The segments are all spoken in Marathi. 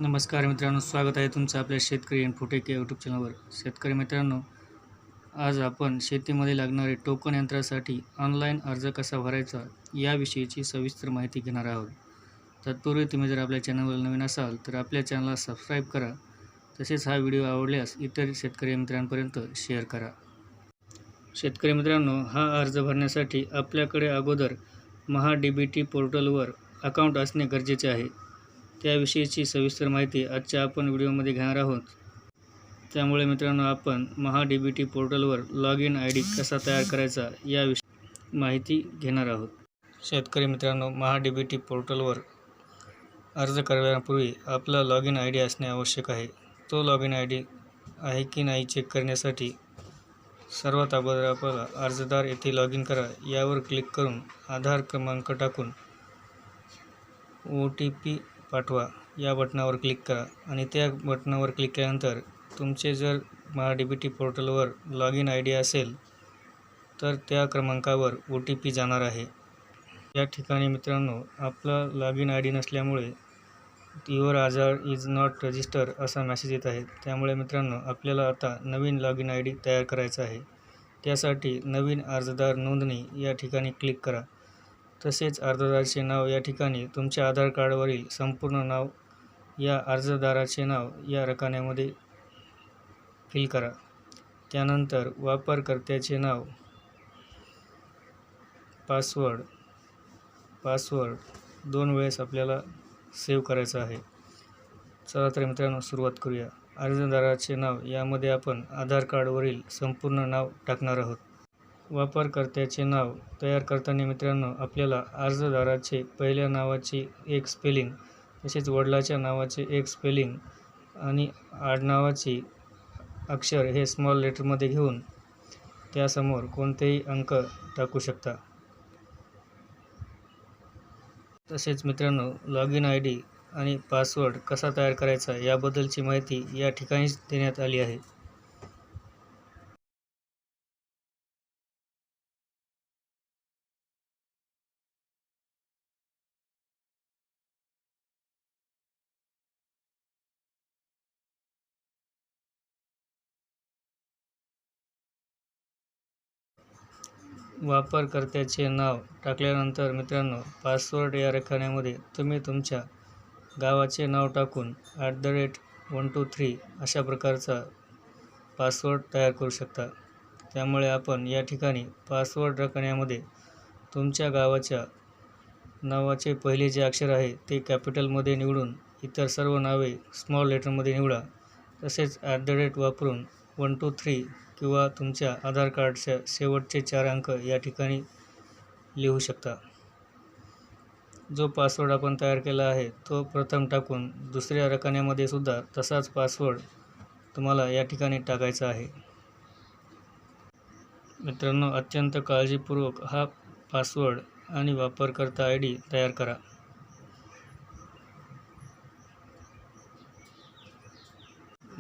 नमस्कार मित्रांनो, स्वागत आहे तुमचं आपल्या शेतकरी इन्फोटेक या यूट्यूब चॅनलवर. शेतकरी मित्रांनो, आज आपण शेतीमध्ये लागणारे टोकन यंत्रासाठी ऑनलाईन अर्ज कसा भरायचा याविषयीची सविस्तर माहिती घेणार आहोत. तत्पूर्वी तुम्ही जर आपल्या चॅनलवर नवीन असाल तर आपल्या चॅनलला सबस्क्राईब करा. तसेच हा व्हिडिओ आवडल्यास इतर शेतकरी मित्रांपर्यंत शेअर करा. शेतकरी मित्रांनो, हा अर्ज भरण्यासाठी आपल्याकडे अगोदर महा-डी-बी-टी पोर्टलवर अकाउंट असणे गरजेचे आहे. त्याविषयीची सविस्तर माहिती आजच्या आपण व्हिडिओमध्ये घेणार आहोत. त्यामुळे मित्रांनो, आपण महा-डी-बी-टी पोर्टलवर लॉग इन आय डी कसा तयार करायचा याविषयी माहिती घेणार आहोत. शेतकरी मित्रांनो, महा-डी-बी-टी पोर्टलवर अर्ज करण्यापूर्वी आपला लॉग इन आय डी असणे आवश्यक आहे. तो लॉग इन आय डी आहे की नाही चेक करण्यासाठी सर्वात अगोदर आपल्याला अर्जदार येथे लॉग इन करा यावर क्लिक करून आधार क्रमांक टाकून OTP पाठवा या बटनावर क्लिक करा आणि त्या बटनावर क्लिक केल्यानंतर तुमचे जर महा-डी-बी-टी पोर्टलवर लॉग इन आय डी असेल तर त्या क्रमांकावर OTP जाणार आहे. या ठिकाणी मित्रांनो, आपला लॉग इन आय डी नसल्यामुळे your Aadhaar is not register असा मेसेज येत आहे. त्यामुळे मित्रांनो, आपल्याला आता नवीन लॉग इन आय डी तयार करायचा आहे. त्यासाठी नवीन अर्जदार नोंदणी या ठिकाणी क्लिक करा. तसेच अर्जदाराचे नाव या ठिकाणी तुमच्या आधार कार्डवरील संपूर्ण नाव या अर्जदाराचे नाव या रकान्यामध्ये फिल करा. त्यानंतर वापरकर्त्याचे नाव, पासवर्ड 2 वेळेस आपल्याला सेव्ह करायचं आहे. चला तर मित्रांनो, सुरुवात करूया. अर्जदाराचे नाव यामध्ये आपण आधार कार्डवरील संपूर्ण नाव टाकणार आहोत. वापरकर्त्याचे नाव तयार करताना मित्रांनो, आपल्याला अर्जदाराचे पहिल्या नावाची एक स्पेलिंग, तसेच वडिलाच्या नावाचे एक स्पेलिंग आणि आडनावाची अक्षर हे स्मॉल लेटरमध्ये घेऊन त्यासमोर कोणतेही अंक टाकू शकता. तसेच मित्रांनो, लॉग इन आय डी आणि पासवर्ड कसा तयार करायचा याबद्दलची माहिती या ठिकाणीच देण्यात आली आहे. वापरकर्त्याचे नाव टाकल्यानंतर मित्रांनो, पासवर्ड या रकान्यामध्ये तुम्ही तुमच्या गावाचे नाव टाकून @123 अशा प्रकारचा पासवर्ड तयार करू शकता. त्यामुळे आपण या ठिकाणी पासवर्ड रकान्यामध्ये तुमच्या गावाच्या नावाचे पहिले जे अक्षर आहे ते कॅपिटलमध्ये निवडून इतर सर्व नावे स्मॉल लेटरमध्ये निवडा. तसेच वापरून 123 किंवा तुमच्या आधार कार्डच्या शेवटचे 4 अंक या ठिकाणी लिहू शकता. जो पासवर्ड आपण तयार केला आहे तो प्रथम टाकून दुसऱ्या रकान्यामध्ये सुद्धा तसाच पासवर्ड तुम्हाला या ठिकाणी टाकायचा आहे. मित्रांनो, अत्यंत काळजीपूर्वक हा पासवर्ड आणि वापरकर्ता आय डी तयार करा.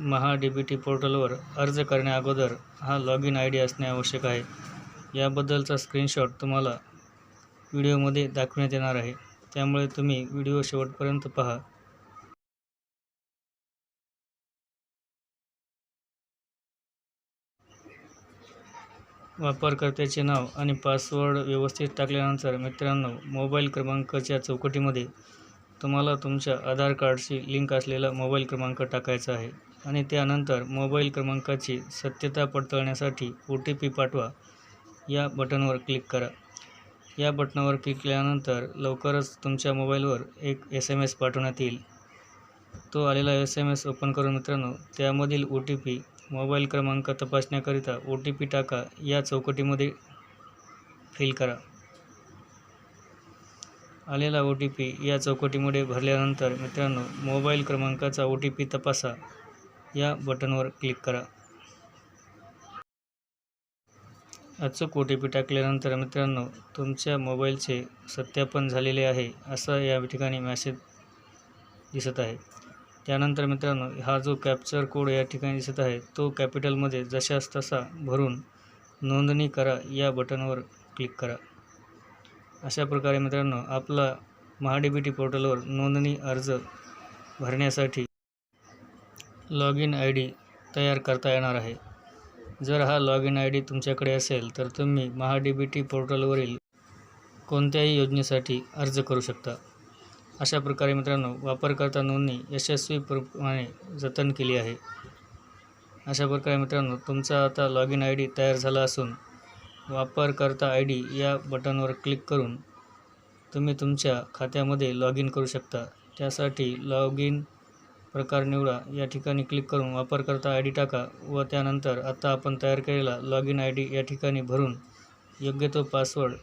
महा-डी-बी-टी पोर्टलवर अर्ज करण्या अगोदर हा लॉग इन आय डी असणे आवश्यक आहे. याबद्दलचा स्क्रीनशॉट तुम्हाला व्हिडिओमध्ये दाखवण्यात येणार आहे. त्यामुळे तुम्ही व्हिडिओ शेवटपर्यंत पहा. वापरकर्त्याचे नाव आणि पासवर्ड व्यवस्थित टाकल्यानंतर मित्रांनो, मोबाईल क्रमांकाच्या चौकटीमध्ये तुम्हाला तुमच्या आधार कार्डशी लिंक असलेला मोबाईल क्रमांक टाकायचा आहे आणि त्यानंतर मोबाईल क्रमांकाची सत्यता पडताळण्यासाठी OTP पाठवा या बटनवर क्लिक करा. या बटनावर क्लिक केल्यानंतर लवकरच तुमच्या मोबाईलवर एक SMS पाठवण्यात येईल. तो आलेला SMS ओपन करून मित्रांनो, त्यामधील OTP मोबाईल क्रमांक तपासण्याकरिता OTP टाका या चौकटीमध्ये फिल करा. आलेला OTP या चौकटीमध्ये भरल्यानंतर मित्रांनो, मोबाईल क्रमांकाचा OTP तपासा या बटनवर क्लिक करा. अचूक OTP टाकल्यानंतर मित्रांनो, तुमच्या मोबाईलचे सत्यापन झालेले आहे असा या ठिकाणी मेसेज दिसत आहे. त्यानंतर मित्रांनो, हा जो कॅप्चर कोड या ठिकाणी दिसत आहे तो कॅपिटलमध्ये जशास तसा भरून नोंदणी करा या बटनवर क्लिक करा. अशा प्रकारे मित्रांनो, आपला महा-डी-बी-टी पोर्टलवर नोंदणी अर्ज भरण्यासाठी लॉग इन आय डी तयार करता येणार आहे. जर हा लॉग इन आय डी तुमच्याकडे असेल तर तुम्ही महा-डी-बी-टी पोर्टलवरील कोणत्याही योजनेसाठी अर्ज करू शकता. अशा प्रकारे मित्रांनो, वापरकर्ता नोंदणी यशस्वीपणे जतन केली आहे. अशा प्रकारे मित्रांनो, तुमचा आता लॉग इन आय डी तयार झाला असून वापरकर्ता आय डी या बटनवर क्लिक करून तुम्ही तुमच्या खात्यामध्ये लॉग इन करू शकता. त्यासाठी लॉग इन प्रकार निवडा. या ठिकाणी क्लिक करून वापरकर्ता आय डी टाका व त्यानंतर आता आपण तयार केलेला लॉग इन आय डी या ठिकाणी भरून योग्य तो पासवर्ड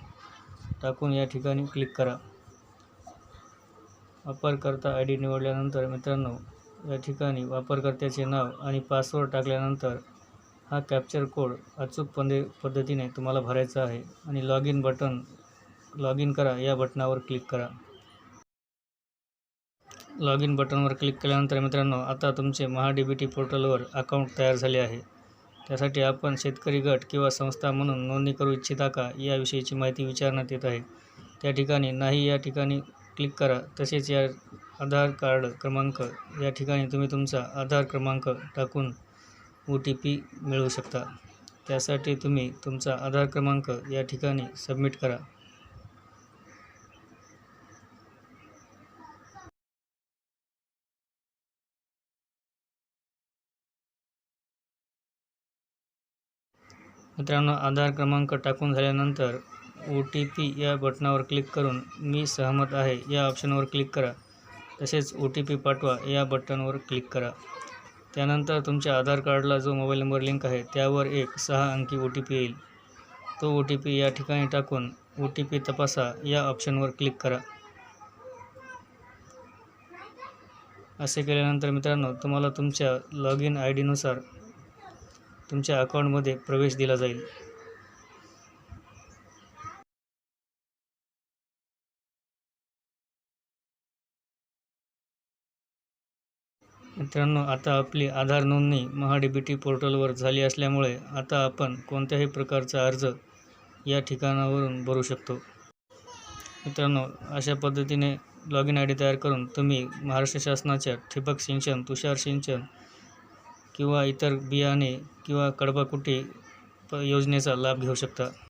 टाकून या ठिकाणी क्लिक करा. वापरकर्ता आय डी निवडल्यानंतर मित्रांनो, या ठिकाणी वापरकर्त्याचे नाव आणि पासवर्ड टाकल्यानंतर हा कॅप्चर कोड अचूक पद्धतीने तुम्हाला भरायचा आहे आणि लॉग इन करा या बटनावर क्लिक करा. लॉग इन बटनवर क्लिक केल्यानंतर मित्रांनो, आता तुमचे महा-डी-बी-टी पोर्टलवर अकाउंट तयार झाले आहे. त्यासाठी आपण शेतकरी गट किंवा संस्था म्हणून नोंदणी करू इच्छिता का याविषयीची माहिती विचारण्यात येत आहे. त्या ठिकाणी नाही या ठिकाणी क्लिक करा. तसेच या आधार कार्ड क्रमांक या ठिकाणी तुम्ही तुमचा आधार क्रमांक टाकून OTP मिळवू शकता. त्यासाठी तुम्ही तुमचा आधार क्रमांक या ठिकाणी सबमिट करा. मित्रांनो, आधार क्रमांक टाकून झाल्यानंतर OTP या बटनावर क्लिक करून मी सहमत आहे या ऑप्शनवर क्लिक करा. तसेच OTP पाठवा या बटनवर क्लिक करा. त्यानंतर तुमच्या आधार कार्डला जो मोबाईल नंबर लिंक आहे त्यावर एक 6 अंकी OTP येईल. तो OTP या ठिकाणी टाकून OTP तपासा या ऑप्शनवर क्लिक करा. असे केल्यानंतर मित्रांनो, तुम्हाला तुमच्या लॉग इन आय डीनुसार तुमच्या अकाउंटमध्ये प्रवेश दिला जाईल. मित्रांनो, आता आपली आधार नोंदणी महा-डी-बी-टी पोर्टलवर झाली असल्यामुळे आता आपण कोणत्याही प्रकारचा अर्ज या ठिकाणावरून भरू शकतो. मित्रांनो, अशा पद्धतीने लॉग इन आय डी तयार करून तुम्ही महाराष्ट्र शासनाच्या ठिबक सिंचन, तुषार सिंचन किंवा इतर बियाणे किंवा कडबा कुटी योजनेचा लाभ घेऊ शकता.